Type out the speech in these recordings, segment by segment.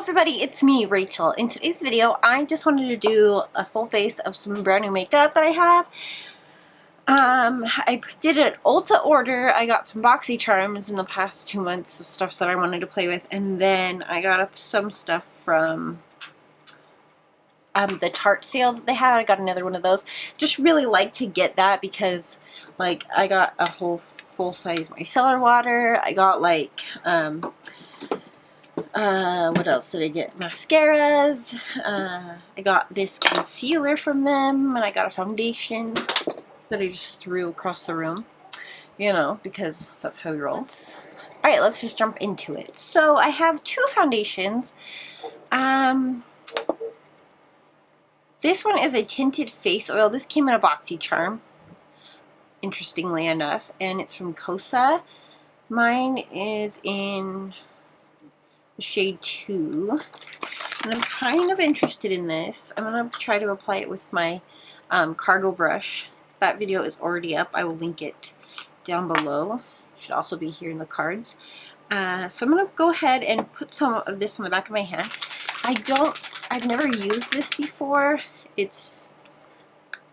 everybody, it's me, Rachel. In today's video, I just wanted to do a full face of some brand new makeup that I have. I did an Ulta order. I got some boxy charms in the past 2 months of stuff that I wanted to play with, and then I got up some stuff from the Tarte sale that they had. I got another one of those. Just really like to get that because, like, I got a whole full-size micellar water. I got, like, what else did I get? Mascaras. I got this concealer from them, and I got a foundation that I just threw across the room, you know, because that's how we roll. Alright, let's just jump into it. So I have two foundations. This one is a tinted face oil. This came in a boxy charm, interestingly enough, and it's from Cosa. Mine is in the shade 2, and I'm kind of interested in this. I'm going to try to apply it with my cargo brush. That video is already up. I will link it down below. It should also be here in the cards. So I'm going to go ahead and put some of this on the back of my hand. I've never used this before. It's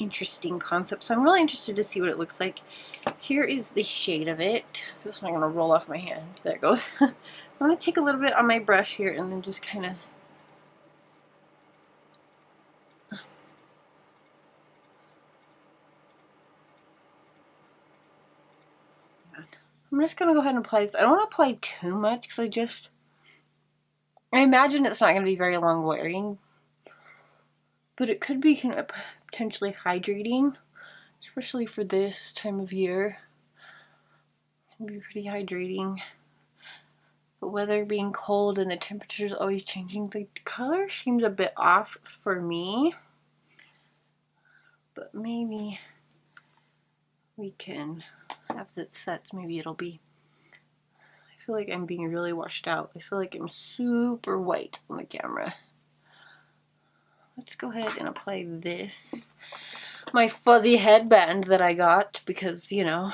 interesting concept, so I'm really interested to see what it looks like. Here is the shade of it. This is not going to roll off my hand. There it goes. I'm going to take a little bit on my brush here and then just kind of I'm just going to go ahead and apply this. I don't want to apply too much because I imagine it's not going to be very long wearing, but it could be potentially hydrating, especially for this time of year. It can be pretty hydrating. But weather being cold and the temperature is always changing, the color seems a bit off for me. But maybe we can, as it sets, maybe it'll be. I feel like I'm being really washed out. I feel like I'm super white on the camera. Let's go ahead and apply this. My fuzzy headband that I got because, you know,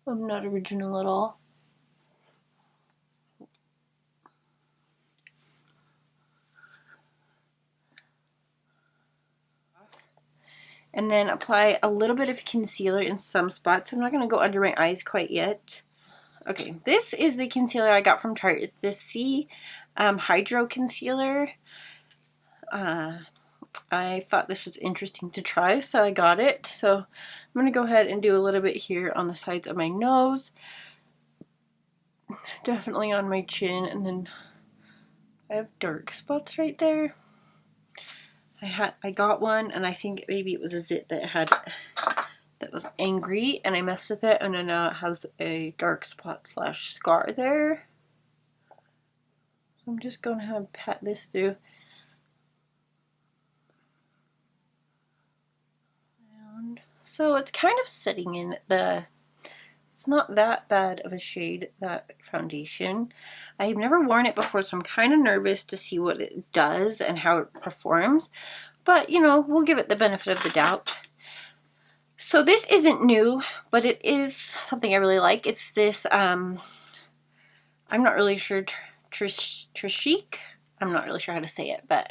I'm not original at all. And then apply a little bit of concealer in some spots. I'm not going to go under my eyes quite yet. Okay, this is the concealer I got from Tarte. It's the C Hydro Concealer. I thought this was interesting to try, so I got it. So I'm going to go ahead and do a little bit here on the sides of my nose. Definitely on my chin, and then I have dark spots right there. I got one, and I think maybe it was a zit that was angry, and I messed with it, and then now it has a dark spot / scar there. So I'm just going to pat this through. And so it's kind of sitting in it's not that bad of a shade, that foundation. I've never worn it before, so I'm kind of nervous to see what it does and how it performs. But, you know, we'll give it the benefit of the doubt. So this isn't new, but it is something I really like. It's this, I'm not really sure, Trishik? I'm not really sure how to say it, but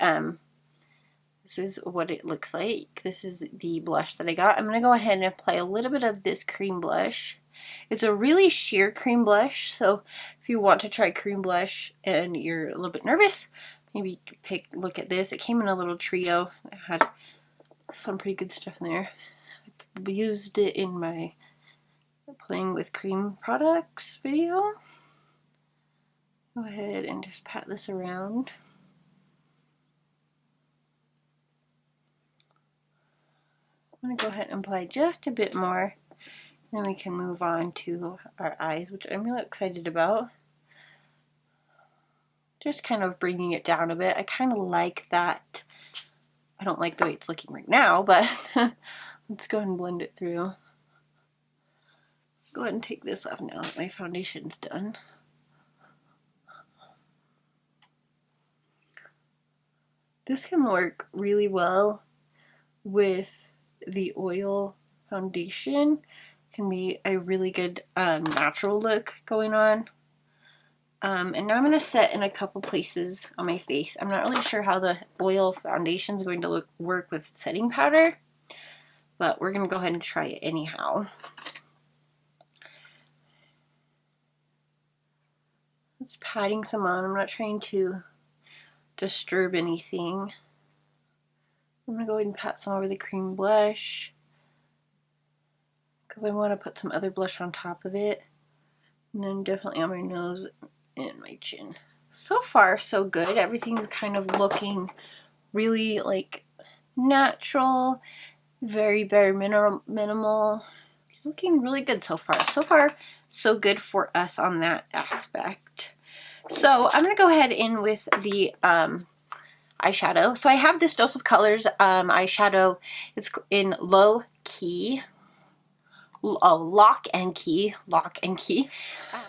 this is what it looks like. This is the blush that I got. I'm going to go ahead and apply a little bit of this cream blush. It's a really sheer cream blush, so if you want to try cream blush and you're a little bit nervous, maybe look at this. It came in a little trio. It had some pretty good stuff in there. I used it in my playing with cream products video. Go ahead and just pat this around. I'm going to go ahead and apply just a bit more. Then we can move on to our eyes, which I'm really excited about. Just kind of bringing it down a bit. I kind of like that. I don't like the way it's looking right now, but let's go ahead and blend it through. Go ahead and take this off now that my foundation's done. This can work really well with the oil foundation. Can be a really good natural look going on. And now I'm going to set in a couple places on my face. I'm not really sure how the oil foundation is going to work with setting powder, but we're going to go ahead and try it anyhow. Just patting some on. I'm not trying to disturb anything. I'm going to go ahead and pat some over the cream blush because I want to put some other blush on top of it. And then definitely on my nose and my chin. So far, so good. Everything's kind of looking really like natural, very minimal. Looking really good so far. So far, so good for us on that aspect. So I'm going to go ahead in with the eyeshadow. So I have this Dose of Colors eyeshadow. It's in Low Key. Lock and Key.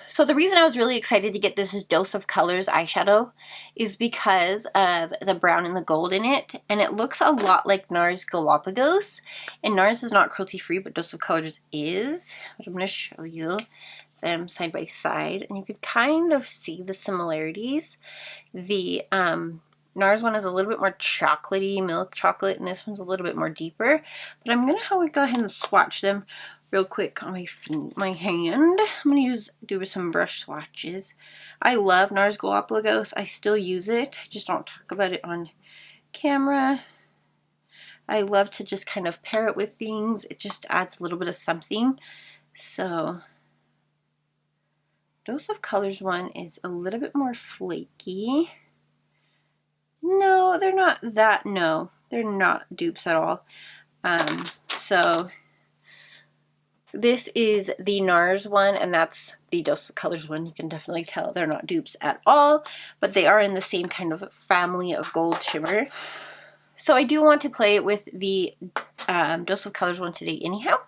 So the reason I was really excited to get this Dose of Colors eyeshadow is because of the brown and the gold in it, and it looks a lot like NARS Galapagos, and NARS is not cruelty-free, but Dose of Colors is. But I'm going to show you them side by side, and you could kind of see the similarities. The NARS one is a little bit more chocolatey, milk chocolate, and this one's a little bit more deeper. But I'm going to go ahead and swatch them real quick on my hand. I'm going to do some brush swatches. I love NARS Galapagos. I still use it. I just don't talk about it on camera. I love to just kind of pair it with things. It just adds a little bit of something. So, Dose of Colors one is a little bit more flaky. No, they're not that. No, they're not dupes at all. So this is the NARS one, and that's the Dose of Colors one. You can definitely tell they're not dupes at all, but they are in the same kind of family of gold shimmer. So I do want to play with the Dose of Colors one today anyhow.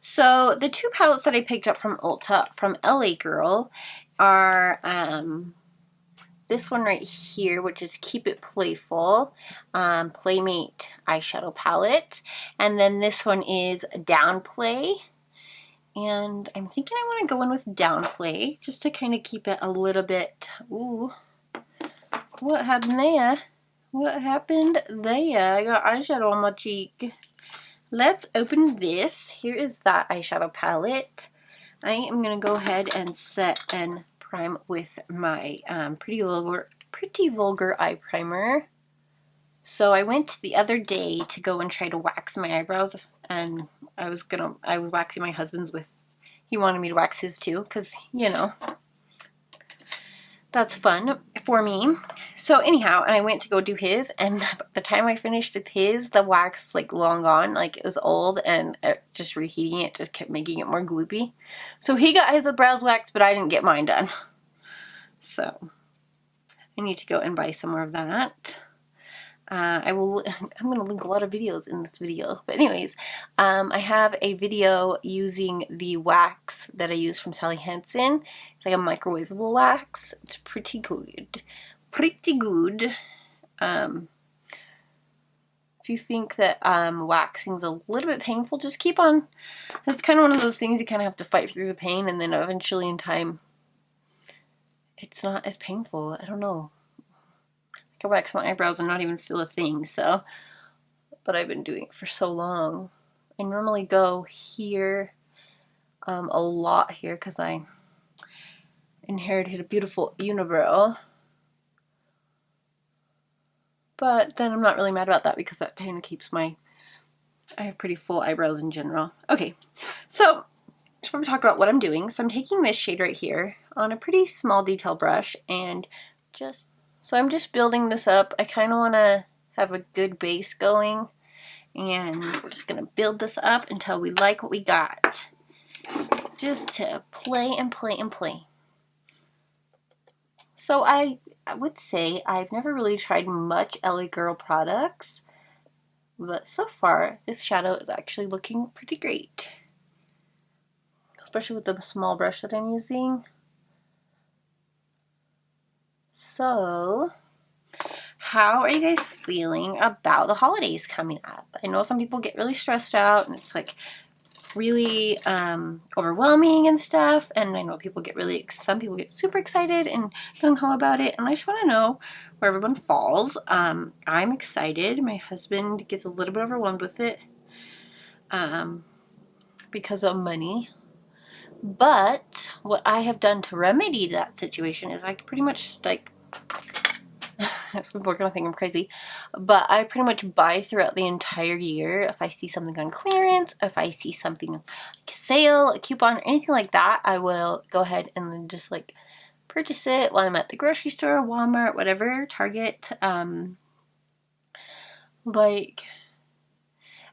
So the two palettes that I picked up from Ulta from LA Girl are this one right here, which is Keep It Playful Playmate eyeshadow palette, and then this one is Downplay. And I'm thinking I want to go in with Downplay just to kind of keep it a little bit. Ooh, what happened there? What happened there? I got eyeshadow on my cheek. Let's open this. Here is that eyeshadow palette. I am going to go ahead and set and prime with my Pretty Vulgar Eye Primer. So I went the other day to go and try to wax my eyebrows, and I was waxing my husband's with, he wanted me to wax his too, because, you know, that's fun for me. So anyhow, and I went to go do his, and by the time I finished with his, the wax like long gone, like it was old, and just reheating it just kept making it more gloopy. So he got his brows waxed, but I didn't get mine done. So I need to go and buy some more of that. I'm going to link a lot of videos in this video. But anyways, I have a video using the wax that I use from Sally Hansen. It's like a microwavable wax. It's pretty good. Pretty good. If you think that waxing's a little bit painful, just keep on. It's kind of one of those things you kind of have to fight through the pain, and then eventually in time, it's not as painful. I don't know. I can wax my eyebrows and not even feel a thing, so, but I've been doing it for so long. I normally go here a lot here because I inherited a beautiful unibrow, but then I'm not really mad about that because that kind of keeps I have pretty full eyebrows in general. Okay, so just want to talk about what I'm doing. So I'm taking this shade right here on a pretty small detail brush, and so I'm just building this up. I kind of want to have a good base going, and we're just going to build this up until we like what we got. Just to play and play and play. So I would say I've never really tried much LA Girl products, but so far this shadow is actually looking pretty great. Especially with the small brush that I'm using. So, how are you guys feeling about the holidays coming up? I know some people get really stressed out, and it's like really overwhelming and stuff, and I know people get some people get super excited and gung-ho about it, and I just want to know where everyone falls. I'm excited. My husband gets a little bit overwhelmed with it because of money, but what I have done to remedy that situation is I pretty much like some people are gonna think I'm crazy, but I pretty much buy throughout the entire year. If I see something on clearance, if I see something like a sale, a coupon, or anything like that, I will go ahead and then just like purchase it while I'm at the grocery store, Walmart, whatever, Target, like.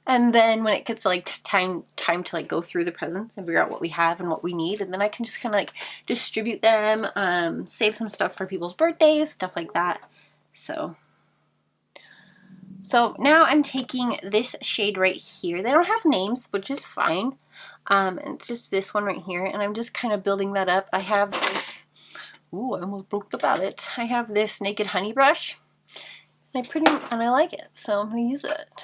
And then when it gets like time to like go through the presents and figure out what we have and what we need, and then I can just kind of like distribute them, save some stuff for people's birthdays, stuff like that. So now I'm taking this shade right here. They don't have names, which is fine. And it's just this one right here, and I'm just kind of building that up. I have this, ooh, I almost broke the palette. I have this Naked Honey brush, and I like it, so I'm gonna use it.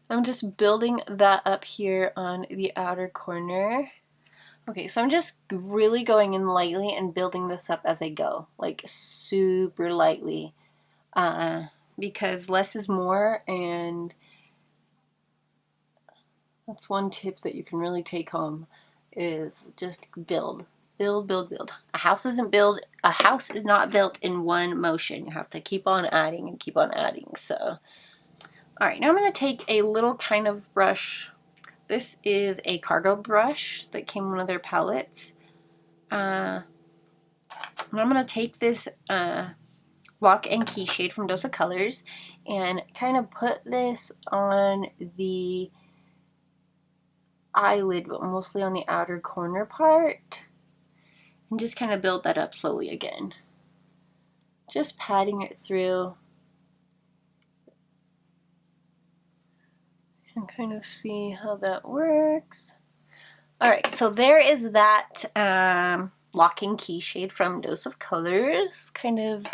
I'm just building that up here on the outer corner. Okay, so I'm just really going in lightly and building this up as I go, like super lightly, because less is more, and that's one tip that you can really take home, is just build. Build, build, build. A house is not built in one motion. You have to keep on adding and keep on adding. So, alright, now I'm going to take a little kind of brush. This is a cargo brush that came in one of their palettes. And I'm going to take this Lock and Key shade from Dose of Colors and kind of put this on the eyelid, but mostly on the outer corner part, and just kind of build that up slowly again. Just patting it through. You can kind of see how that works. Alright, so there is that Lock and Key shade from Dose of Colors. Kind of.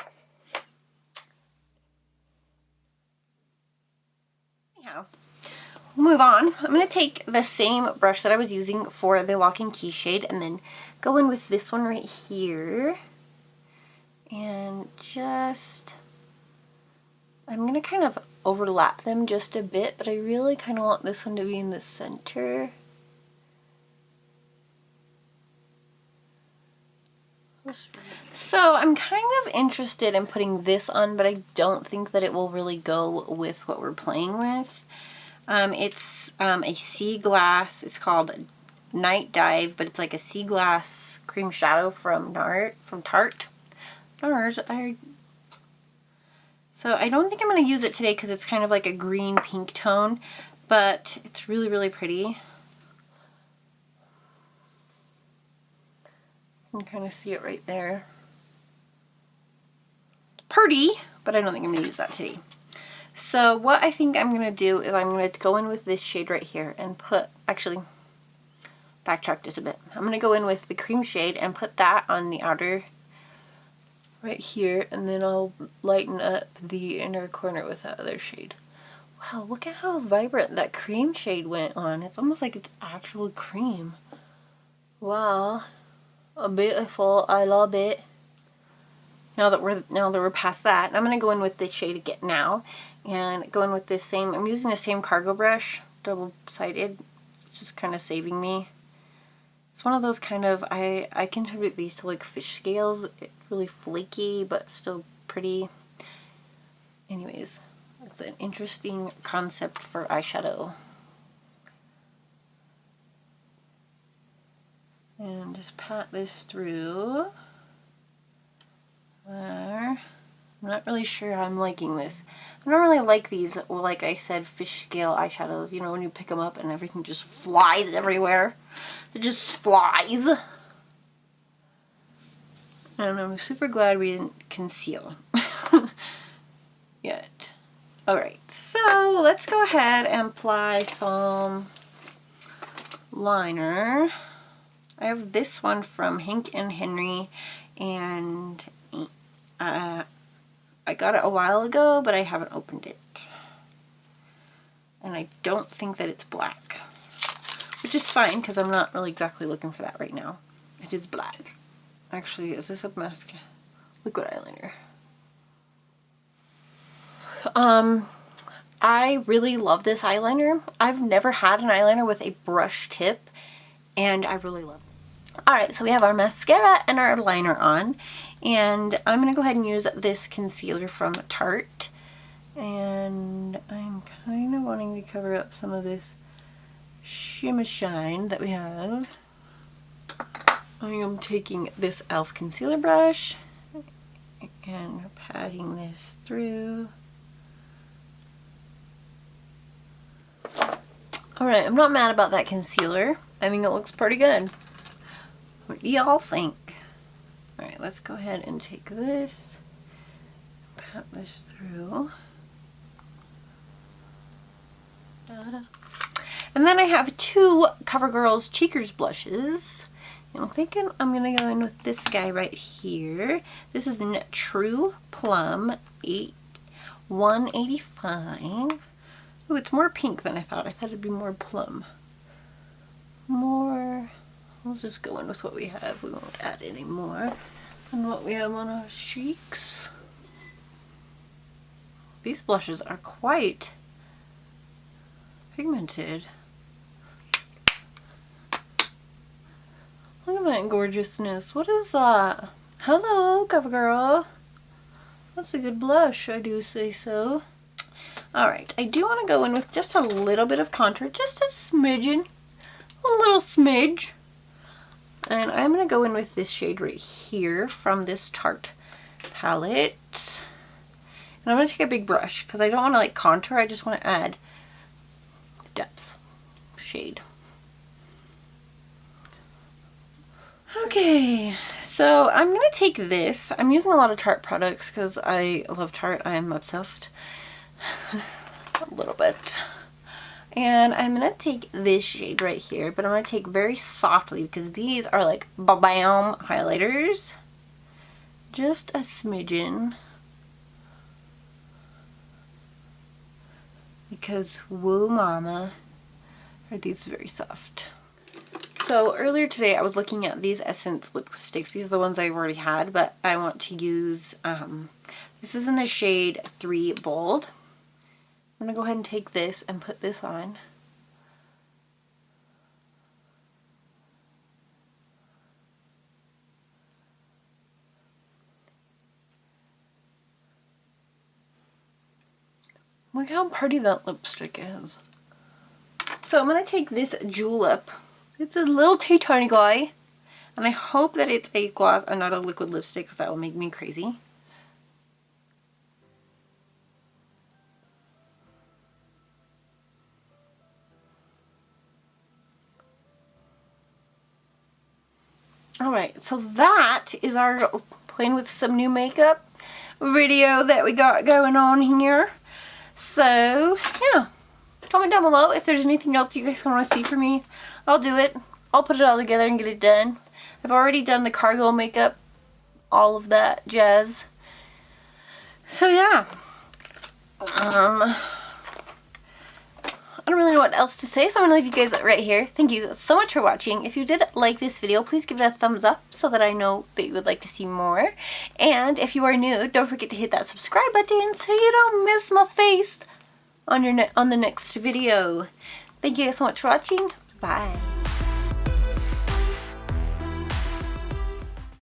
Anyhow, move on. I'm going to take the same brush that I was using for the Lock and Key shade and then go in with this one right here. And just, I'm going to kind of overlap them just a bit, but I really kind of want this one to be in the center. So I'm kind of interested in putting this on, but I don't think that it will really go with what we're playing with. It's a sea glass. It's called Night Dive, but it's like a sea glass cream shadow from Tarte. So I don't think I'm going to use it today because it's kind of like a green pink tone, but it's really, really pretty. You can kind of see it right there. Pretty, but I don't think I'm going to use that today. So what I think I'm going to do is I'm going to go in with this shade right here and backtrack just a bit. I'm going to go in with the cream shade and put that on the outer right here, and then I'll lighten up the inner corner with that other shade. Wow, look at how vibrant that cream shade went on. It's almost like it's actual cream. Wow, beautiful. I love it. Now that we're past that, I'm going to go in with this shade again now, and go in with this same. I'm using the same cargo brush, double-sided. It's just kind of saving me. It's one of those kind of, I contribute these to like fish scales. It's really flaky, but still pretty. Anyways, it's an interesting concept for eyeshadow. And just pat this through. There. I'm not really sure how I'm liking this. I don't really like these, like I said, fish scale eyeshadows. You know, when you pick them up and everything just flies everywhere. It just flies. And I'm super glad we didn't conceal yet. Alright, so let's go ahead and apply some liner. I have this one from Hank and Henry, and I got it a while ago, but I haven't opened it. And I don't think that it's black. which is fine because I'm not really exactly looking for that right now. It is black. Actually, is this a mascara? Liquid eyeliner. I really love this eyeliner. I've never had an eyeliner with a brush tip, and I really love it. Alright, so we have our mascara and our liner on, and I'm going to go ahead and use this concealer from Tarte. And I'm kind of wanting to cover up some of this shimmer shine that we have. I am taking this e.l.f. concealer brush and patting this through. Alright, I'm not mad about that concealer. I think it looks pretty good. What do y'all think? Alright, let's go ahead and take this, pat this through. And then I have two CoverGirl's Cheekers blushes. And I'm thinking I'm going to go in with this guy right here. This is in True Plum 185. Oh, it's more pink than I thought. I thought it'd be more plum. We'll just go in with what we have. We won't add any more than what we have on our cheeks. These blushes are quite pigmented. Look at that gorgeousness. What is that? Hello, CoverGirl. That's a good blush, I do say so. Alright, I do want to go in with just a little bit of contour, just a smidgen. A little smidge. And I'm going to go in with this shade right here from this Tarte palette. And I'm going to take a big brush because I don't want to like contour, I just want to add depth shade. Okay, so I'm going to take this. I'm using a lot of Tarte products because I love Tarte. I am obsessed. A little bit. And I'm going to take this shade right here, but I'm going to take very softly because these are like ba-bam highlighters. Just a smidgen. Because, whoa mama, are these very soft. So earlier today I was looking at these Essence lipsticks. These are the ones I've already had, but I want to use, this is in the shade 3 Bold. I'm going to go ahead and take this and put this on. Look how pretty that lipstick is. So I'm going to take this Julep. It's a little teeny tiny guy. And I hope that it's a gloss and not a liquid lipstick because that will make me crazy. Alright, so that is our playing with some new makeup video that we got going on here. So, yeah. Comment down below if there's anything else you guys want to see from me. I'll do it. I'll put it all together and get it done. I've already done the cargo makeup, all of that jazz. So, yeah. I don't really know what else to say, so I'm going to leave you guys right here. Thank you so much for watching. If you did like this video, please give it a thumbs up so that I know that you would like to see more. And if you are new, don't forget to hit that subscribe button so you don't miss my face on the next video. Thank you guys so much for watching. Bye.